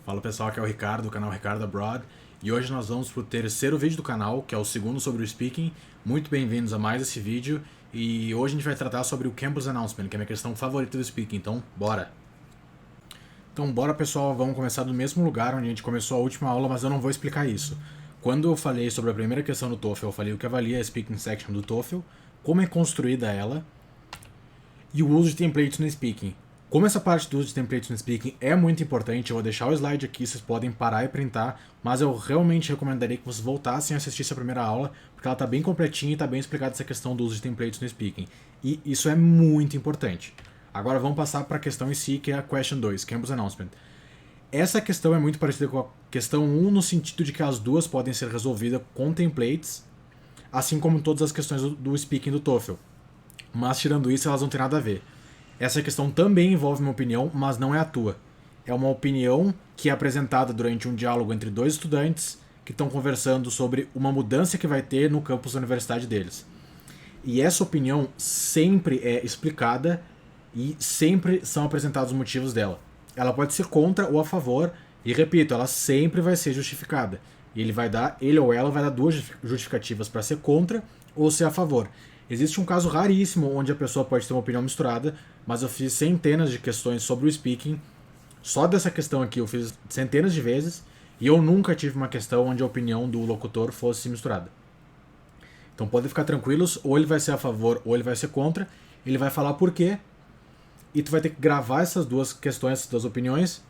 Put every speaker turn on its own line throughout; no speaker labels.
Fala pessoal, aqui é o Ricardo, do canal Ricardo Abroad, e hoje nós vamos para o terceiro vídeo do canal, que é o segundo sobre o Speaking. Muito bem-vindos a mais esse vídeo, e hoje a gente vai tratar sobre o Campus Announcement, que é a minha questão favorita do Speaking, então bora! Então bora pessoal, vamos começar do mesmo lugar onde a gente começou a última aula, mas eu não vou explicar isso. Quando eu falei sobre a primeira questão do TOEFL, eu falei o que avalia a Speaking Section do TOEFL, como é construída ela, e o uso de templates no Speaking. Como essa parte do uso de templates no Speaking é muito importante, eu vou deixar o slide aqui, vocês podem parar e printar, mas eu realmente recomendaria que vocês voltassem a assistir essa primeira aula, porque ela está bem completinha e está bem explicada essa questão do uso de templates no Speaking. E isso é muito importante. Agora vamos passar para a questão em si, que é a Question 2, Campus Announcement. Essa questão é muito parecida com a questão 1, no sentido de que as duas podem ser resolvidas com templates, assim como todas as questões do Speaking do TOEFL. Mas tirando isso, elas não têm nada a ver. Essa questão também envolve uma opinião, mas não é a tua. É uma opinião que é apresentada durante um diálogo entre dois estudantes que estão conversando sobre uma mudança que vai ter no campus da universidade deles. E essa opinião sempre é explicada e sempre são apresentados os motivos dela. Ela pode ser contra ou a favor, e repito, ela sempre vai ser justificada. E ele ou ela vai dar duas justificativas para ser contra ou ser a favor. Existe um caso raríssimo onde a pessoa pode ter uma opinião misturada, mas eu fiz centenas de questões sobre o Speaking. Só dessa questão aqui eu fiz centenas de vezes, e eu nunca tive uma questão onde a opinião do locutor fosse misturada. Então podem ficar tranquilos, ou ele vai ser a favor ou ele vai ser contra, ele vai falar por quê, e tu vai ter que gravar essas duas questões, essas duas opiniões.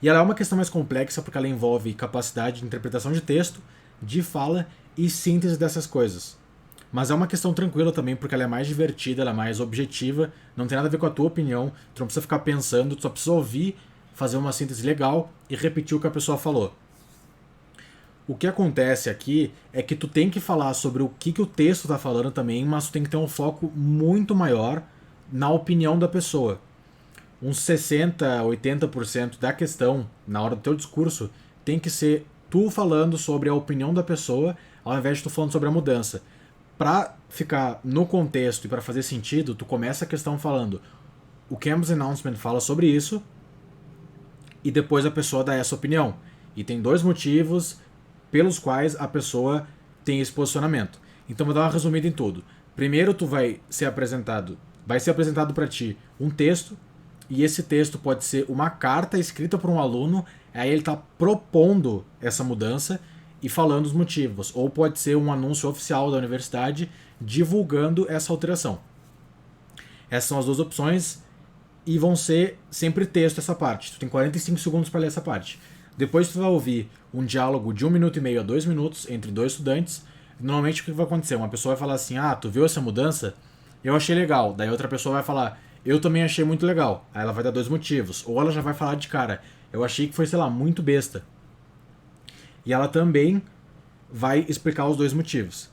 E ela é uma questão mais complexa porque ela envolve capacidade de interpretação de texto, de fala e síntese dessas coisas. Mas é uma questão tranquila também, porque ela é mais divertida, ela é mais objetiva, não tem nada a ver com a tua opinião, tu não precisa ficar pensando, tu só precisa ouvir, fazer uma síntese legal e repetir o que a pessoa falou. O que acontece aqui é que tu tem que falar sobre o que o texto está falando também, mas tu tem que ter um foco muito maior na opinião da pessoa. Uns 60%, 80% da questão, na hora do teu discurso, tem que ser tu falando sobre a opinião da pessoa, ao invés de tu falando sobre a mudança. Para ficar no contexto e para fazer sentido, tu começa a questão falando o Campus Announcement fala sobre isso e depois a pessoa dá essa opinião. E tem dois motivos pelos quais a pessoa tem esse posicionamento. Então vou dar uma resumida em tudo. Primeiro vai ser apresentado para ti um texto, e esse texto pode ser uma carta escrita por um aluno, aí ele está propondo essa mudança e falando os motivos, ou pode ser um anúncio oficial da universidade divulgando essa alteração. Essas são as duas opções e vão ser sempre texto essa parte. Tu tem 45 segundos para ler essa parte. Depois tu vai ouvir um diálogo de 1 minuto e meio a 2 minutos entre dois estudantes. Normalmente o que vai acontecer? Uma pessoa vai falar assim, tu viu essa mudança? Eu achei legal. Daí outra pessoa vai falar, eu também achei muito legal. Aí ela vai dar dois motivos. Ou ela já vai falar de cara, eu achei que foi, sei lá, muito besta. E ela também vai explicar os dois motivos.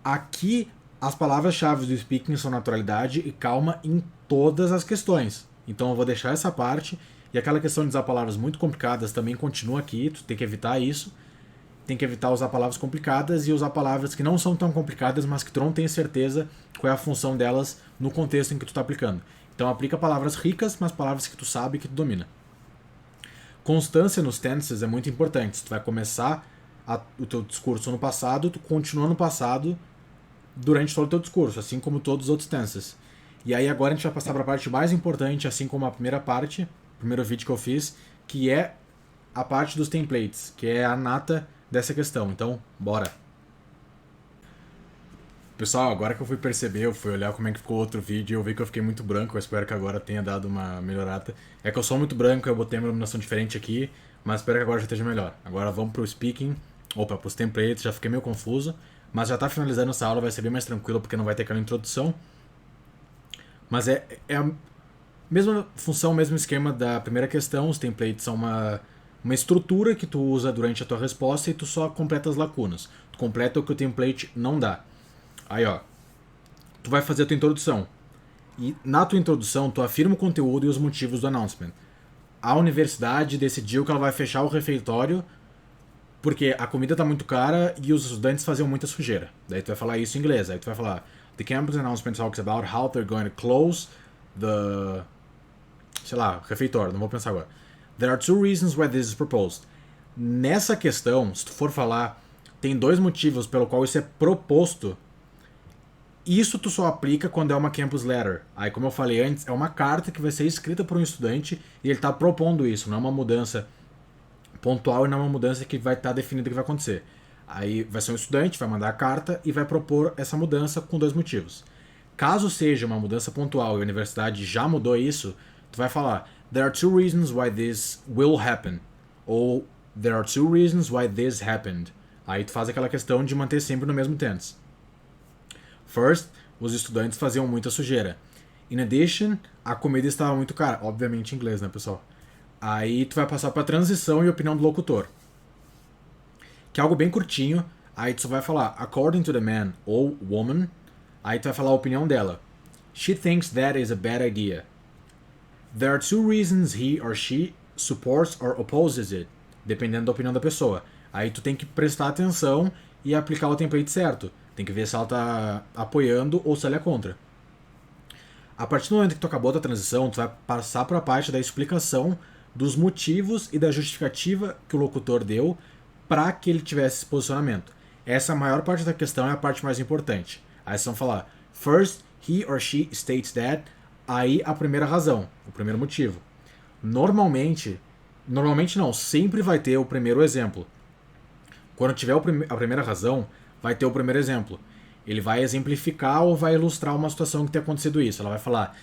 Aqui, as palavras-chave do Speaking são naturalidade e calma em todas as questões. Então eu vou deixar essa parte, e aquela questão de usar palavras muito complicadas também continua aqui, tu tem que evitar isso. Tem que evitar usar palavras complicadas e usar palavras que não são tão complicadas, mas que tu não tem certeza qual é a função delas no contexto em que tu está aplicando. Então aplica palavras ricas, mas palavras que tu sabe e que tu domina. Constância nos tenses é muito importante. Se tu vai começar o teu discurso no passado, tu continua no passado durante todo o teu discurso, assim como todos os outros tenses. E aí agora a gente vai passar para a parte mais importante, assim como a primeira parte, o primeiro vídeo que eu fiz, que é a parte dos templates, que é a nata dessa questão. Então, bora! Pessoal, agora que eu fui perceber, eu fui olhar como é que ficou outro vídeo, eu vi que eu fiquei muito branco, eu espero que agora tenha dado uma melhorada. É que eu sou muito branco, eu botei uma iluminação diferente aqui, mas espero que agora já esteja melhor. Agora vamos pro Speaking, pros templates, já fiquei meio confuso, mas já tá finalizando essa aula, vai ser bem mais tranquilo porque não vai ter aquela introdução. Mas é a mesma função, mesmo esquema da primeira questão, os templates são uma estrutura que tu usa durante a tua resposta e tu só completa as lacunas. Tu completa o que o template não dá. Aí, tu vai fazer a tua introdução. E na tua introdução, tu afirma o conteúdo e os motivos do announcement. A universidade decidiu que ela vai fechar o refeitório porque a comida tá muito cara e os estudantes faziam muita sujeira. Daí tu vai falar isso em inglês. Aí tu vai falar, the campus announcement talks about how they're going to close the... sei lá, refeitório, não vou pensar agora. There are two reasons why this is proposed. Nessa questão, se tu for falar, tem dois motivos pelo qual isso é proposto. Isso tu só aplica quando é uma campus letter. Aí, como eu falei antes, é uma carta que vai ser escrita por um estudante e ele está propondo isso, não é uma mudança pontual e não é uma mudança que vai estar definida que vai acontecer. Aí vai ser um estudante, vai mandar a carta e vai propor essa mudança com dois motivos. Caso seja uma mudança pontual e a universidade já mudou isso, tu vai falar There are two reasons why this will happen. Ou There are two reasons why this happened. Aí tu faz aquela questão de manter sempre no mesmo tense. First, os estudantes faziam muita sujeira. In addition, a comida estava muito cara. Obviamente em inglês, né, pessoal? Aí tu vai passar para transição e opinião do locutor. Que é algo bem curtinho. Aí tu só vai falar according to the man ou woman. Aí tu vai falar a opinião dela. She thinks that is a bad idea. There are two reasons he or she supports or opposes it. Dependendo da opinião da pessoa. Aí tu tem que prestar atenção e aplicar o template certo. Tem que ver se ela tá apoiando ou se ela é contra. A partir do momento que tu acabou da transição, tu vai passar para a parte da explicação dos motivos e da justificativa que o locutor deu para que ele tivesse esse posicionamento. Essa maior parte da questão é a parte mais importante. Aí vocês vão falar, first, he or she states that, aí a primeira razão, o primeiro motivo. Normalmente não, sempre vai ter o primeiro exemplo. Quando tiver a primeira razão, vai ter o primeiro exemplo. Ele vai exemplificar ou vai ilustrar uma situação que tenha acontecido isso. Ela vai falar,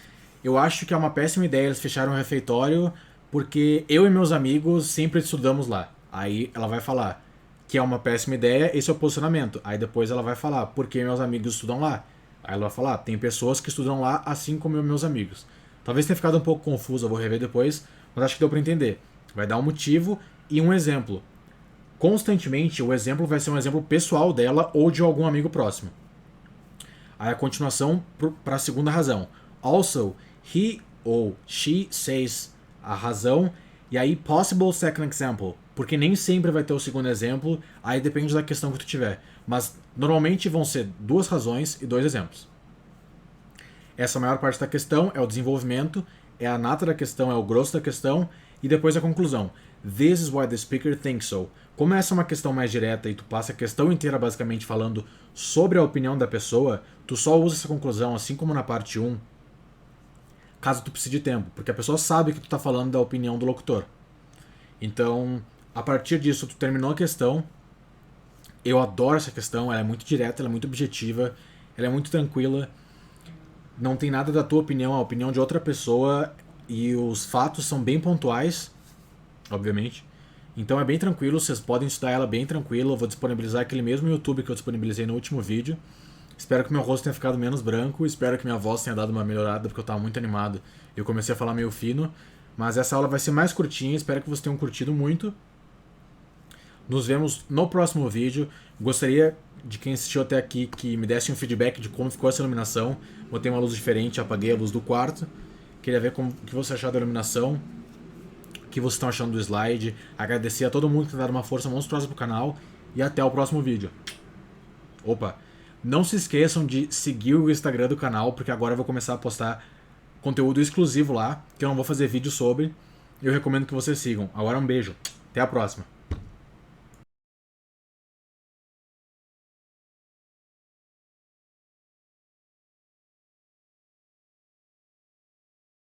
eu acho que é uma péssima ideia eles fecharem um refeitório porque eu e meus amigos sempre estudamos lá. Aí ela vai falar que é uma péssima ideia, esse é o posicionamento. Aí depois ela vai falar, porque meus amigos estudam lá. Aí ela vai falar, tem pessoas que estudam lá assim como meus amigos. Talvez tenha ficado um pouco confuso, eu vou rever depois, mas acho que deu pra entender. Vai dar um motivo e um exemplo. Constantemente, o exemplo vai ser um exemplo pessoal dela ou de algum amigo próximo. Aí a continuação para a segunda razão. Also, he ou she says a razão. E aí, possible second example. Porque nem sempre vai ter o segundo exemplo. Aí depende da questão que tu tiver. Mas normalmente vão ser duas razões e dois exemplos. Essa maior parte da questão é o desenvolvimento. É a nata da questão, é o grosso da questão. E depois a conclusão. This is why the speaker thinks so. Como essa é uma questão mais direta e tu passa a questão inteira basicamente falando sobre a opinião da pessoa, tu só usa essa conclusão, assim como na parte 1, caso tu precise de tempo, porque a pessoa sabe que tu tá falando da opinião do locutor. Então, a partir disso, tu terminou a questão. Eu adoro essa questão, ela é muito direta, ela é muito objetiva, ela é muito tranquila. Não tem nada da tua opinião, a opinião de outra pessoa, e os fatos são bem pontuais, obviamente. Então é bem tranquilo, vocês podem estudar ela bem tranquilo. Eu vou disponibilizar aquele mesmo YouTube que eu disponibilizei no último vídeo. Espero que meu rosto tenha ficado menos branco, espero que minha voz tenha dado uma melhorada, porque eu estava muito animado e eu comecei a falar meio fino. Mas essa aula vai ser mais curtinha, espero que vocês tenham curtido muito. Nos vemos no próximo vídeo. Gostaria de quem assistiu até aqui que me desse um feedback de como ficou essa iluminação. Botei uma luz diferente, apaguei a luz do quarto. Queria ver o que você achou da iluminação, o que vocês estão achando do slide. Agradecer a todo mundo que tem dado uma força monstruosa pro canal. E até o próximo vídeo. Opa! Não se esqueçam de seguir o Instagram do canal, porque agora eu vou começar a postar conteúdo exclusivo lá, que eu não vou fazer vídeo sobre. Eu recomendo que vocês sigam. Agora um beijo. Até a próxima.